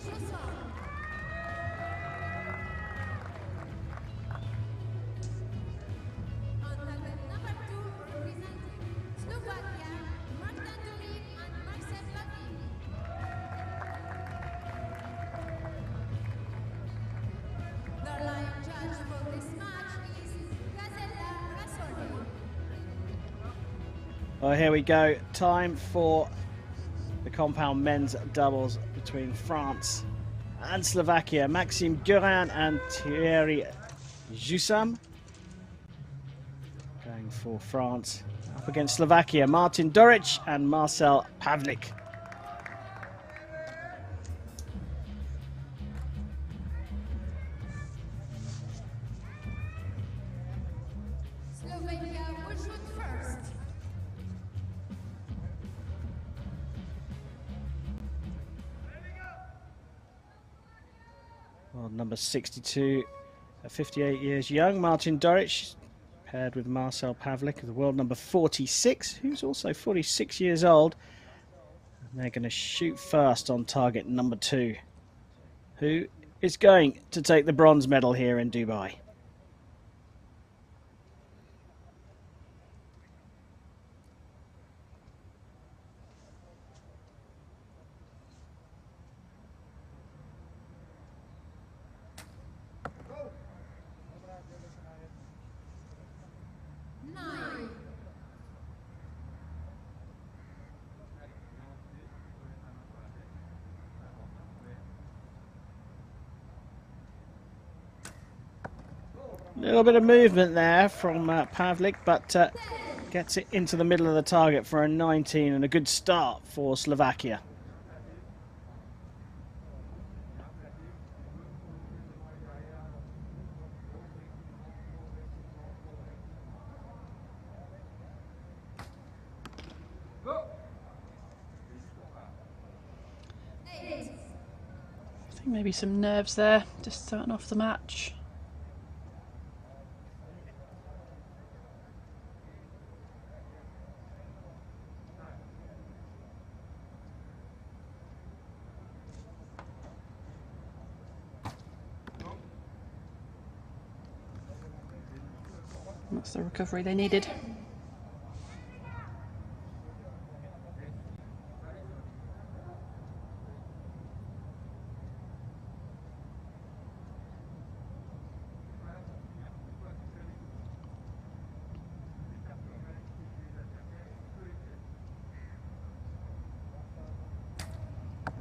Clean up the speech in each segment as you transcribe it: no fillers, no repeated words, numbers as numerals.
On target number 2, representing Slovakia, and Marcel Pavlik. The line judge for this match is Gazella Rasordi. Well, here we go. Time for the compound men's doubles between France and Slovakia. Maxime Gurin and Thierry Joussam going for France. Up against Slovakia, Martin Doric and Marcel Pavlik. Slovakia will shoot first. Well, number 62, at 58 years young, Martin Doric, paired with Marcel Pavlik, the world number 46, who's also 46 years old. And they're going to shoot first on target number 2, who is going to take the bronze medal here in Dubai. A little bit of movement there from Pavlik, but gets it into the middle of the target for a 19 and a good start for Slovakia. I think maybe some nerves there, just starting off the match. That's the recovery they needed.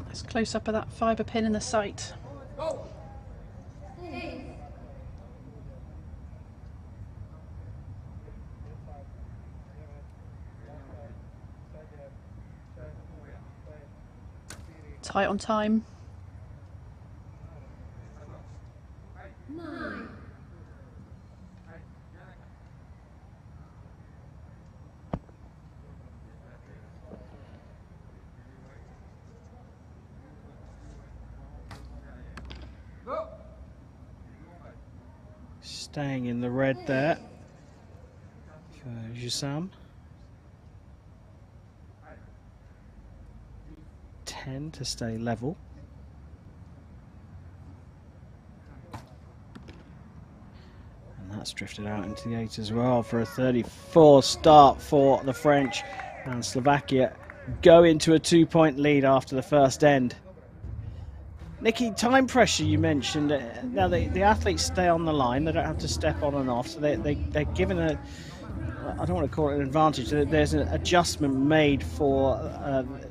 Let's close up of that fibre pin in the sight. Tight on time. 9. Staying in the red there for Joussam. 10 to stay level. And that's drifted out into the 8 as well for a 34 start for the French. And Slovakia go into a 2-point lead after the first end. Nikki, time pressure you mentioned. Now the athletes stay on the line, they don't have to step on and off, so they're given a, I don't want to call it an advantage, there's an adjustment made for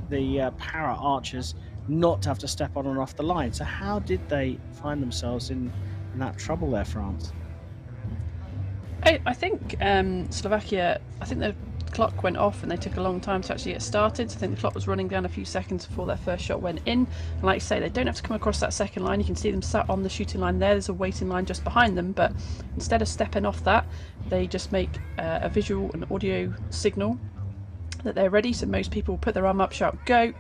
the para archers not to have to step on and off the line. So how did they find themselves in that trouble there, France? I think Slovakia, I think the clock went off and they took a long time to actually get started. So I think the clock was running down a few seconds before their first shot went in. And like you say, they don't have to come across that second line. You can see them sat on the shooting line there. There's a waiting line just behind them, but instead of stepping off that, they just make a visual and audio signal that they're ready. So most people put their arm up, shout go,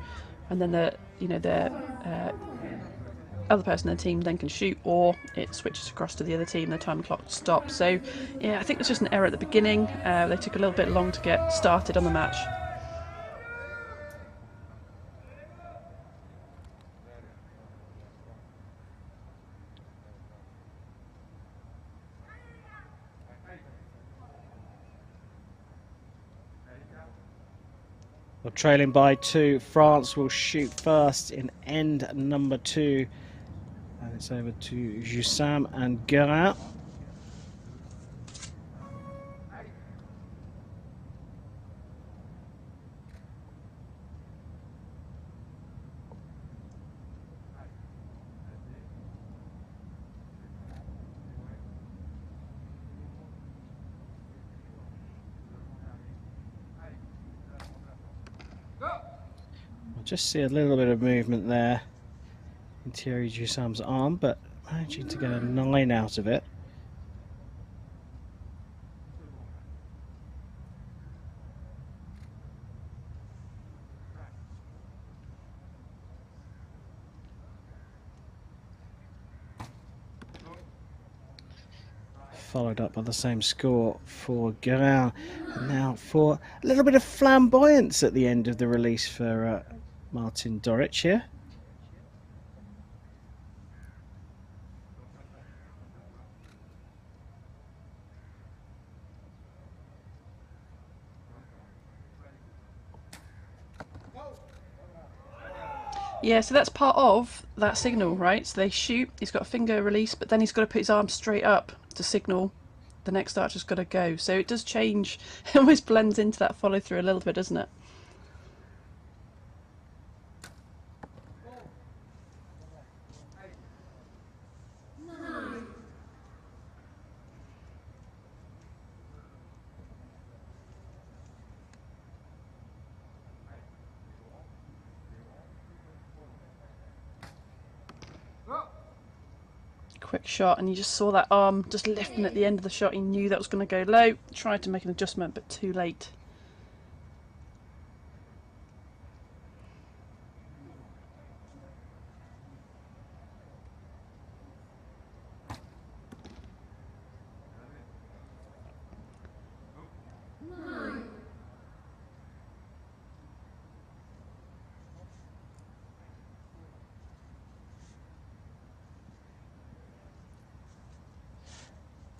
and then the other person in the team then can shoot, or it switches across to the other team, the time clock stops. So yeah, I think it's just an error at the beginning. They took a little bit long to get started on the match. Well, trailing by 2, France will shoot first in end number 2. And it's over to Jussam and Guerin. We'll just see a little bit of movement there in Thierry Jussam's arm, but managing to get a 9 out of it. Followed up by the same score for Guerin. And now for a little bit of flamboyance at the end of the release for Martin Doric here. Yeah, so that's part of that signal, right? So they shoot, he's got a finger release, but then he's got to put his arm straight up to signal the next archer's got to go. So it does change, it almost blends into that follow through a little bit, doesn't it? Quick shot, and you just saw that arm just lifting at the end of the shot. He knew that was going to go low, tried to make an adjustment, but too late.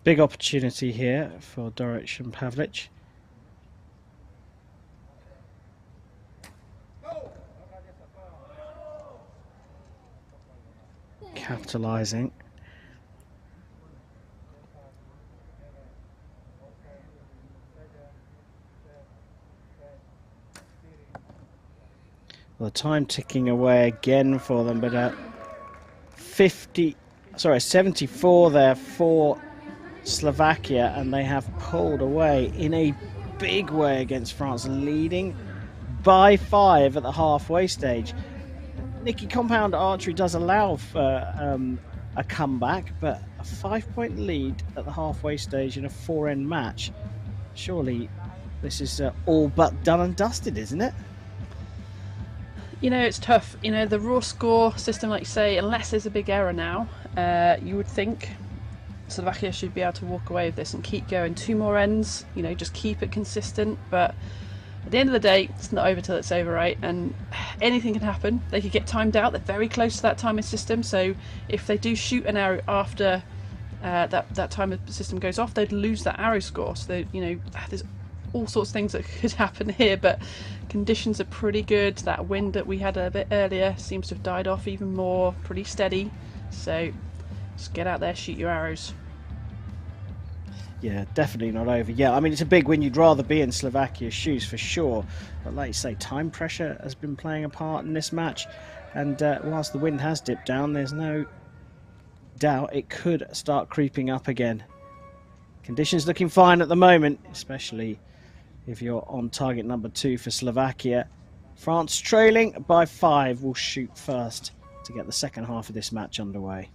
Big opportunity here for Doric and Pavlic. Capitalising. Well, the time ticking away again for them, but 74 there for Slovakia, and they have pulled away in a big way against France, leading by 5 at the halfway stage. Nikki, compound archery does allow for a comeback, but a 5-point lead at the halfway stage in a 4-end match. Surely this is all but done and dusted, isn't it? You know, it's tough. You know, the raw score system, like you say, unless there's a big error now, you would think Slovakia should be able to walk away with this and keep going 2 more ends, you know, just keep it consistent. But at the end of the day, it's not over till it's over, right? And anything can happen. They could get timed out. They're very close to that timing system, so if they do shoot an arrow after that timer system goes off, they'd lose that arrow score. So they, you know, there's all sorts of things that could happen here, but conditions are pretty good. That wind that we had a bit earlier seems to have died off even more, pretty steady. So just get out there, shoot your arrows. Yeah, definitely not over. Yeah, I mean, it's a big win. You'd rather be in Slovakia's shoes for sure. But like you say, time pressure has been playing a part in this match. And whilst the wind has dipped down, there's no doubt it could start creeping up again. Conditions looking fine at the moment, especially if you're on target number 2 for Slovakia. France trailing by 5 will shoot first to get the second half of this match underway.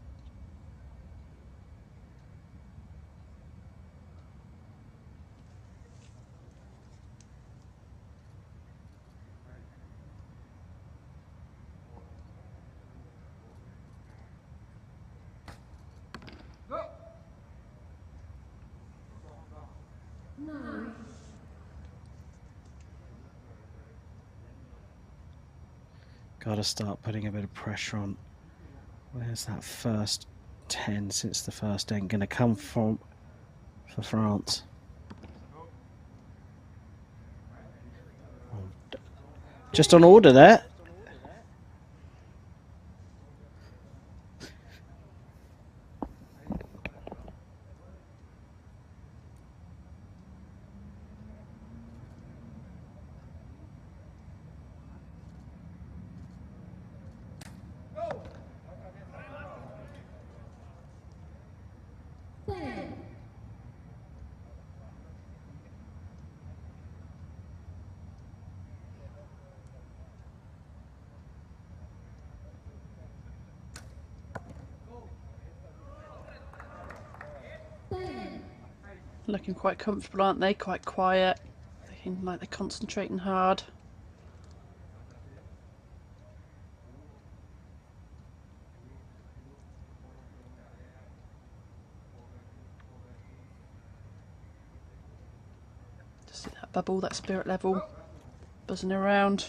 Got to start putting a bit of pressure on. Where's that first 10 since the first end going to come from for France? Just on order there. Looking quite comfortable, aren't they? Quite quiet. Looking like they're concentrating hard. Just see that bubble, that spirit level buzzing around.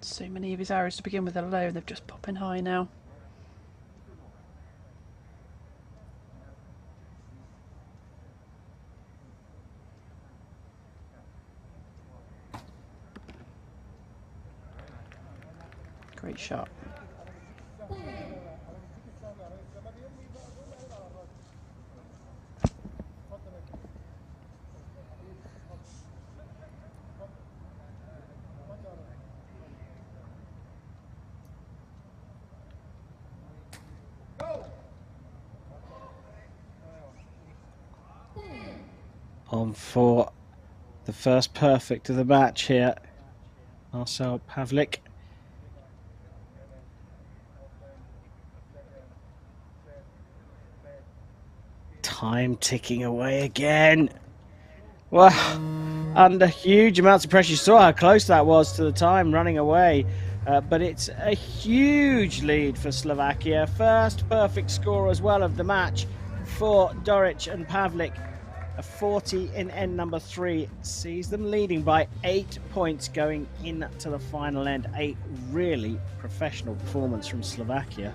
So many of his arrows to begin with are low, and they're just popping high now. Great shot. On for the first perfect of the match here, Marcel Pavlik. Time ticking away again. Well, under huge amounts of pressure. You saw how close that was to the time running away. But it's a huge lead for Slovakia. First perfect score as well of the match for Doric and Pavlik. A 40 in end number 3 sees them leading by 8 points going into the final end. A really professional performance from Slovakia.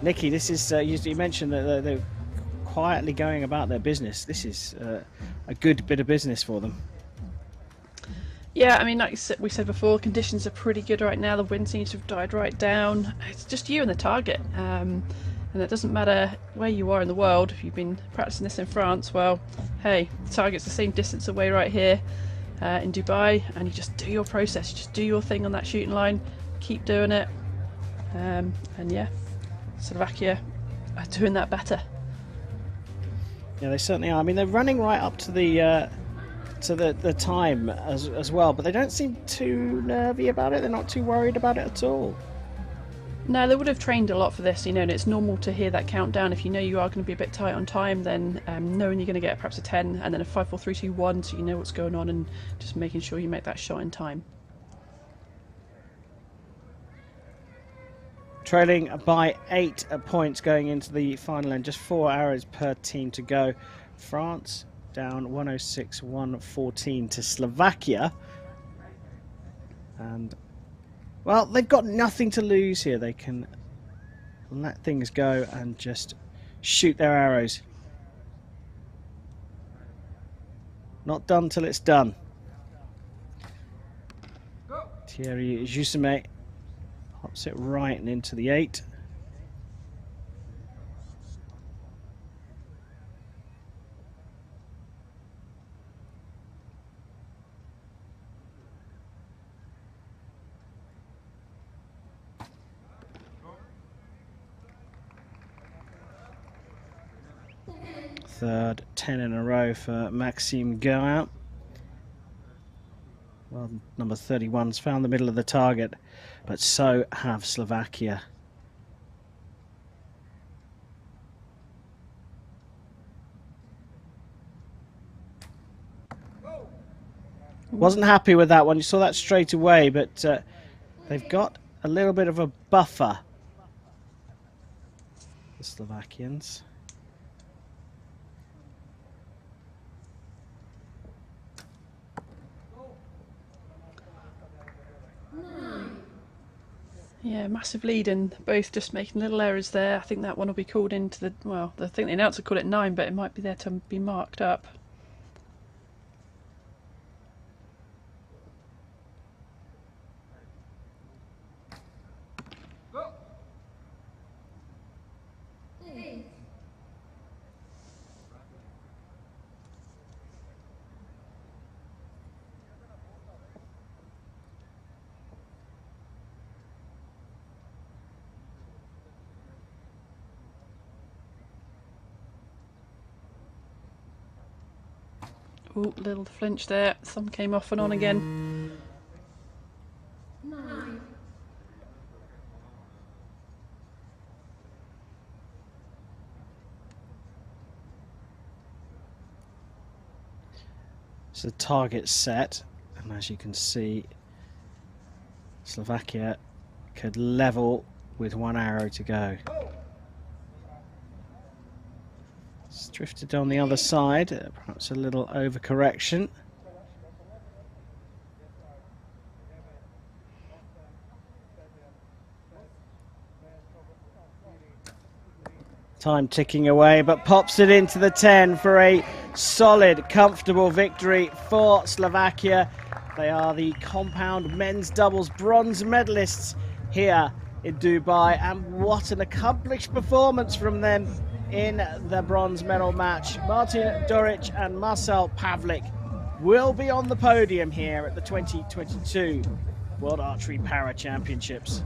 Nikki, this is, you mentioned that they're quietly going about their business. This is a good bit of business for them. Yeah, I mean, like we said before, conditions are pretty good right now. The wind seems to have died right down. It's just you and the target. And it doesn't matter where you are in the world. If you've been practicing this in France, well, hey, the target's the same distance away right here in Dubai, and you just do your process. You just do your thing on that shooting line. Keep doing it. And yeah, Slovakia are doing that better. Yeah, they certainly are. I mean, they're running right up to the time as well, but they don't seem too nervy about it. They're not too worried about it at all. No, they would have trained a lot for this, you know, and it's normal to hear that countdown. If you know you are going to be a bit tight on time, then knowing you're going to get perhaps a 10 and then a 5, 4, 3, 2, 1, so you know what's going on, and just making sure you make that shot in time. Trailing by 8 points going into the final end, just 4 arrows per team to go. France down 106-114 to Slovakia. And, well, they've got nothing to lose here. They can let things go and just shoot their arrows. Not done till it's done. Thierry Jussemet pops it right and into the 8. Third 10 in a row for Maxime Guerin. Well, number 31's found the middle of the target, but so have Slovakia. Wasn't happy with that one. You saw that straight away, but they've got a little bit of a buffer, the Slovakians. Yeah, massive lead, and both just making little errors there. I think that one will be called into the, well, I think the announcer called it 9, but it might be there to be marked up. Ooh, little flinch there. Some came off and on again. So the target set, and as you can see, Slovakia could level with 1 arrow to go. It's drifted on the other side, perhaps a little overcorrection. Time ticking away, but pops it into the 10 for a solid, comfortable victory for Slovakia. They are the compound men's doubles bronze medalists here in Dubai, and what an accomplished performance from them in the bronze medal match. Martin Duric and Marcel Pavlik will be on the podium here at the 2022 World Archery Para Championships.